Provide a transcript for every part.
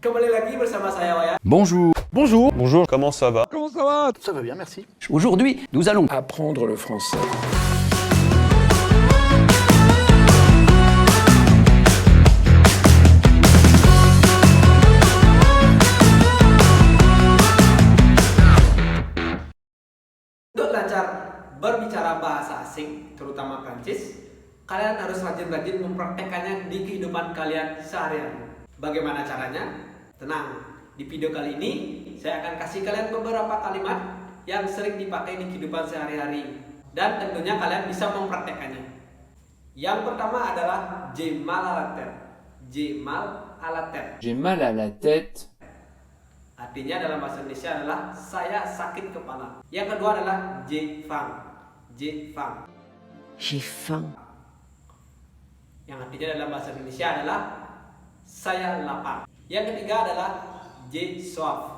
Kembali lagi bersama saya Wayan. Bonjour. Bonjour. Bonjour. Comment ça va? Comment ça va? Ça va bien, merci. Aujourd'hui, nous allons Apprendre le français. Untuk lancar berbicara bahasa asing, terutama Prancis, kalian harus rajin-rajin mempraktekkannya di kehidupan kalian sehari-hari. Bagaimana caranya? Tenang, di video kali ini saya akan kasih kalian beberapa kalimat yang sering dipakai di kehidupan sehari-hari dan tentunya kalian bisa mempraktekkannya. Yang pertama adalah j'ai mal à la tête. J'ai mal à la tête. J'ai mal à la tête. Artinya dalam bahasa Indonesia adalah saya sakit kepala. Yang kedua adalah j'ai faim. J'ai faim. J'ai faim. Yang artinya dalam bahasa Indonesia adalah saya lapar. Yang ketiga adalah j'ai soif.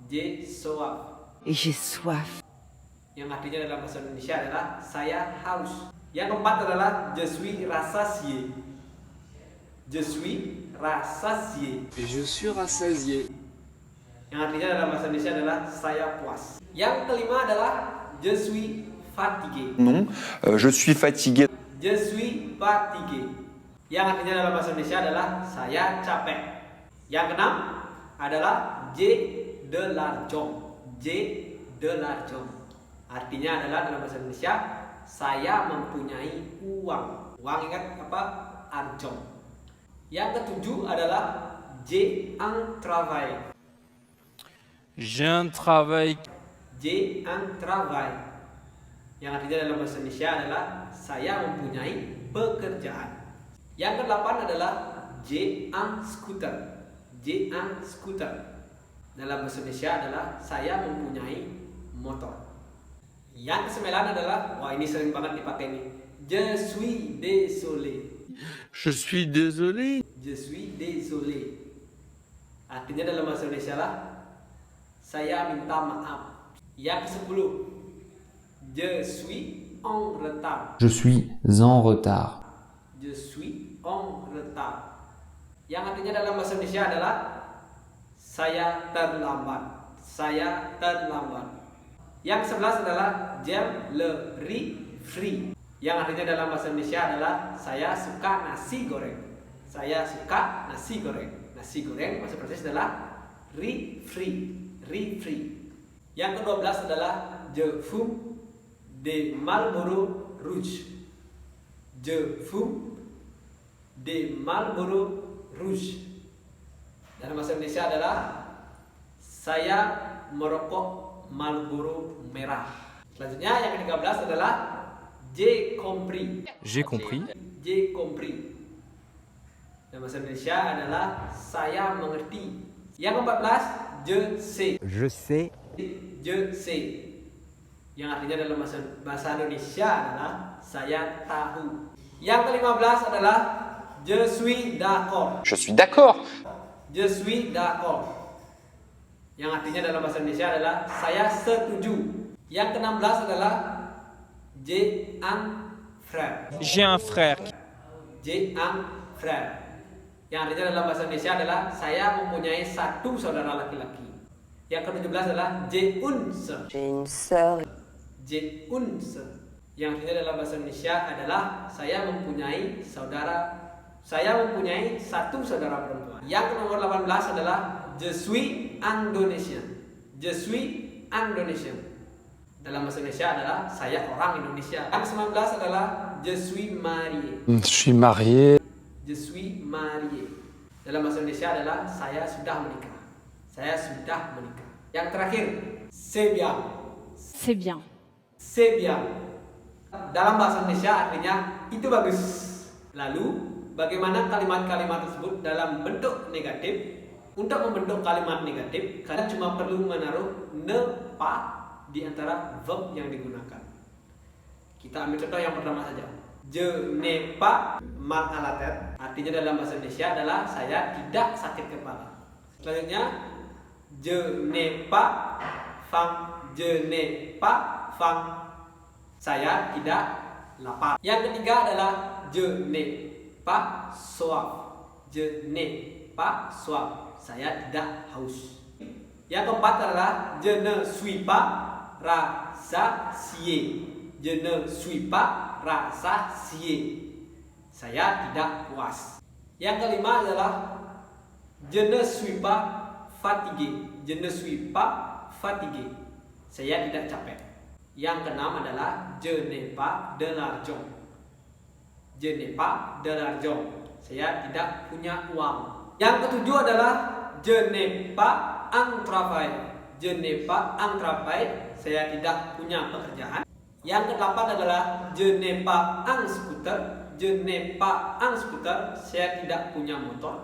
J'ai soif. Et j'ai soif. Yang artinya dalam bahasa Indonesia adalah saya haus. Yang keempat adalah je suis rassasié. Je suis rassasié. Je suis rassasié. Yang artinya dalam bahasa Indonesia adalah saya puas. Yang kelima adalah je suis fatigué. Non, je suis fatigué. Je suis fatigué. Yang artinya dalam bahasa Indonesia adalah saya capek. Yang keenam adalah j'ai de l'argent. J'ai de l'argent. Artinya adalah dalam bahasa Indonesia saya mempunyai uang. Uang ingat apa? Argent. Yang ketujuh adalah j'ai un travail. J'ai un travail. J'ai un travail. Yang artinya dalam bahasa Indonesia adalah saya mempunyai pekerjaan. Yang kedelapan adalah j'ai un scooter. J'ai un scooter. Dalam bahasa Indonesia adalah saya mempunyai motor. Yang kesembilan adalah, wah ini sering banget dipakai nih, je suis désolé. Je suis désolé. Je suis désolé. Artinya dalam bahasa Indonesia lah saya minta maaf. Yang ke-10, je suis en retard. Je suis en retard. Je suis en retard. Yang artinya dalam bahasa Indonesia adalah saya terlambat. Saya terlambat. Yang ke-11 adalah j'aime le riz frit. Yang artinya dalam bahasa Indonesia adalah saya suka nasi goreng. Saya suka nasi goreng. Nasi goreng bahasa Prancis adalah riz frit. Riz frit. Yang ke-12 adalah je fume des Marlboro Rouge. Je fume des Marlboro Rouge. Dalam bahasa Indonesia adalah saya merokok Marlboro merah. Selanjutnya yang ke-13 adalah j'ai compris. J'ai compris. J'ai compris. Dalam bahasa Indonesia adalah saya mengerti. Yang ke-14 je sais. Je sais. Je sais. Yang artinya dalam bahasa Indonesia adalah saya tahu. Yang ke-15 adalah je suis d'accord. Je suis d'accord. Je suis d'accord. Yang artinya dalam bahasa Indonesia adalah saya setuju. Yang ke-16 adalah j'ai un frère. J'ai un frère. J'ai un frère. Yang artinya dalam bahasa Indonesia adalah saya mempunyai satu saudara laki-laki. Yang ke-17 adalah j'ai une sœur. J'ai une sœur. J'ai une sœur. Yang artinya dalam bahasa Indonesia adalah saya mempunyai satu saudara perempuan. Yang ke-18 adalah je suis Indonesian. Je suis Indonesian. Dalam bahasa Indonesia adalah saya orang Indonesia. Yang ke-19 adalah je suis marié. Je suis marié. Je suis marié. Dalam bahasa Indonesia adalah saya sudah menikah. Saya sudah menikah. Yang terakhir, c'est bien. C'est bien. C'est bien. Dalam bahasa Indonesia artinya itu bagus. Lalu, bagaimana kalimat-kalimat tersebut dalam bentuk negatif? Untuk membentuk kalimat negatif, kalian cuma perlu menaruh ne pas di antara verb yang digunakan. Kita ambil contoh yang pertama saja. Je n'ai pas mal à la tête. Artinya dalam bahasa Indonesia adalah saya tidak sakit kepala. Selanjutnya, je n'ai pas faim. Je n'ai pas faim. Saya tidak lapar. Yang ketiga adalah je n'ai pas soif. Je n'ai pas soif. saya tidak haus. Yang keempat adalah je ne suis pas rassasié. Je ne suis pas rassasié. Saya tidak puas. Yang kelima adalah je ne suis pas fatigué. Je ne suis pas fatigué. Saya tidak capek. Yang keenam adalah je n'ai pas de l'argent. Je n'ai pas de l'argent. Saya tidak punya uang. Yang ketujuh adalah je n'ai pas un travail. Je n'ai pas un travail. Saya tidak punya pekerjaan. Yang kedelapan adalah je n'ai pas un scooter. Je n'ai pas un scooter. Saya tidak punya motor.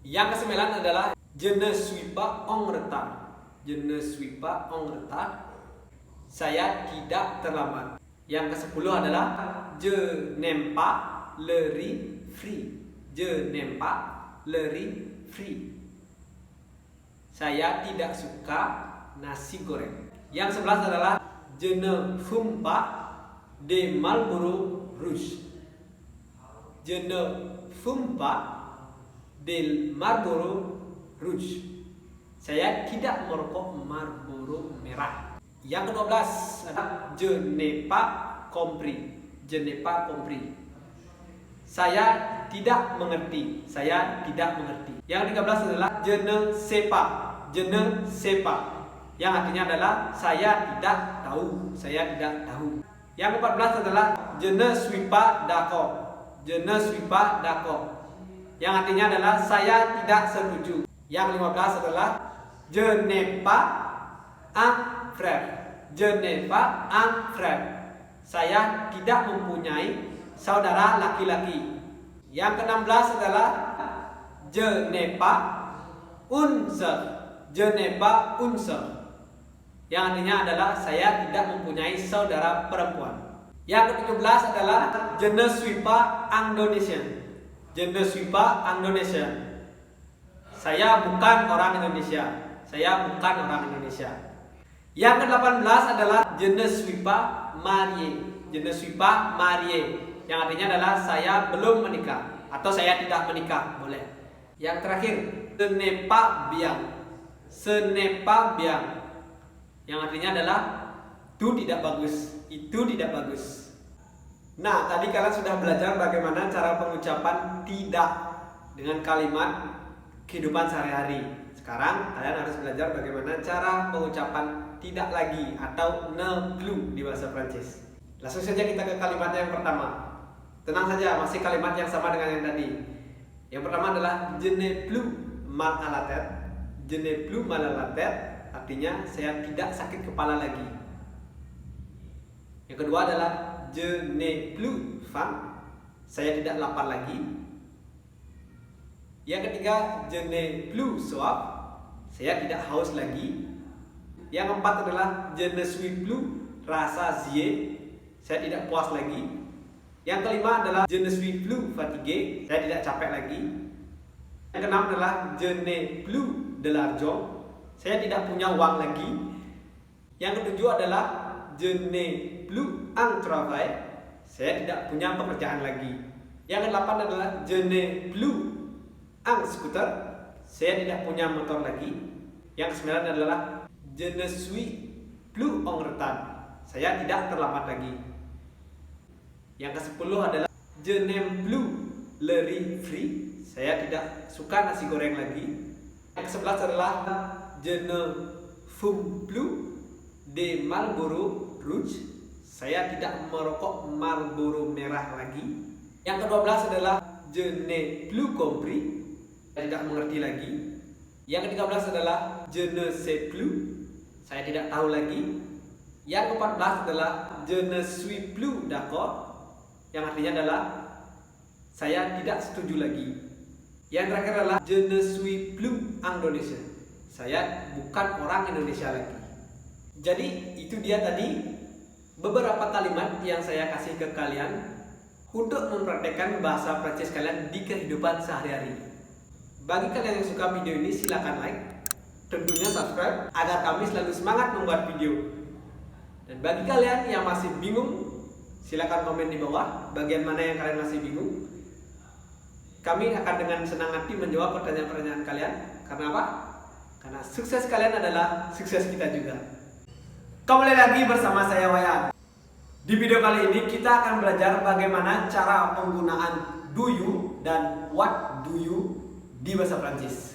Yang kesembilan adalah je ne suis pas en retard. Je ne suis pas en retard. Saya tidak terlambat. Yang kesepuluh adalah je n'aime pas le riz frit. Je n'aime pas le riz frit. Saya tidak suka nasi goreng. Yang 11 adalah je ne fume pas de Marlboro Rouge. Je ne fume pas de Marlboro Rouge. Saya tidak merokok Marlboro merah. Yang ke-12 adalah je n'ai pas compris. Je n'ai pas compris. Saya tidak mengerti. Saya tidak mengerti. Yang 13 adalah je ne sais pas. Je ne sais pas. Yang artinya adalah saya tidak tahu. Saya tidak tahu. Yang ke-14 adalah je ne suis pas d'accord. Je ne suis pas d'accord. Yang artinya adalah saya tidak setuju. Yang 15 adalah je n'ai pas un frère. Je n'ai pas un frère. Saya tidak mempunyai saudara laki-laki. Yang ke-16 adalah je n'ai pas une sœur. Je n'ai pas une sœur. Yang artinya adalah saya tidak mempunyai saudara perempuan. Yang ke-17 adalah je ne suis pas Indonésien. Je ne suis pas Indonésien. Saya bukan orang Indonesia. Saya bukan orang Indonesia. Yang ke-18 adalah je ne suis pas marié. Je ne suis pas marié. Yang artinya adalah saya belum menikah atau saya tidak menikah, boleh. Yang terakhir, ce n'est pas bien. Ce n'est pas bien. Yang artinya adalah itu tidak bagus, itu tidak bagus. Nah, tadi kalian sudah belajar bagaimana cara pengucapan tidak dengan kalimat kehidupan sehari-hari. Sekarang kalian harus belajar bagaimana cara pengucapan tidak lagi atau ne plus di bahasa Prancis. Langsung saja kita ke kalimatnya yang pertama. Tenang saja, masih kalimat yang sama dengan yang tadi. Yang pertama adalah je n'ai plus mal à la tête. Je n'ai plus mal à la tête. Artinya saya tidak sakit kepala lagi. Yang kedua adalah je n'ai plus faim. Saya tidak lapar lagi. Yang ketiga, je n'ai plus soif. Saya tidak haus lagi. Yang keempat adalah je ne suis plus rassasié. Saya tidak puas lagi. Yang kelima adalah je ne suis plus fatigué. Saya tidak capek lagi. Yang keenam adalah je n'ai plus de l'argent. Saya tidak punya uang lagi. Yang ketujuh adalah je n'ai plus un travail. Saya tidak punya pekerjaan lagi. Yang kedelapan adalah je n'ai plus un scooter. Saya tidak punya motor lagi. Yang kesembilan adalah je ne suis plus en retard. Saya tidak terlambat lagi. Yang ke-10 adalah je n'aime plus le riz frit. Saya tidak suka nasi goreng lagi. Yang ke-11 adalah je ne fume plus de Marlboro Rouge. Saya tidak merokok Marlboro merah lagi. Yang ke-12 adalah je n'ai plus compris. Saya tidak mengerti lagi. Yang ke-13 adalah je ne sais plus. Saya tidak tahu lagi. Yang ke-14 adalah je ne suis plus d'accord. Yang artinya adalah saya tidak setuju lagi. Yang terakhir adalah je ne suis plus Indonésien. Saya bukan orang Indonesia lagi. Jadi itu dia tadi beberapa kalimat yang saya kasih ke kalian untuk mempraktekkan bahasa Prancis kalian di kehidupan sehari-hari. Bagi kalian yang suka video ini silakan like, tentunya subscribe agar kami selalu semangat membuat video. Dan bagi kalian yang masih bingung, silakan komen di bawah bagian mana yang kalian masih bingung. Kami akan dengan senang hati menjawab pertanyaan-pertanyaan kalian. Karena apa? Karena sukses kalian adalah sukses kita juga. Kembali lagi bersama saya Wayan. Di video kali ini kita akan belajar bagaimana cara penggunaan do you dan what do you di bahasa Prancis.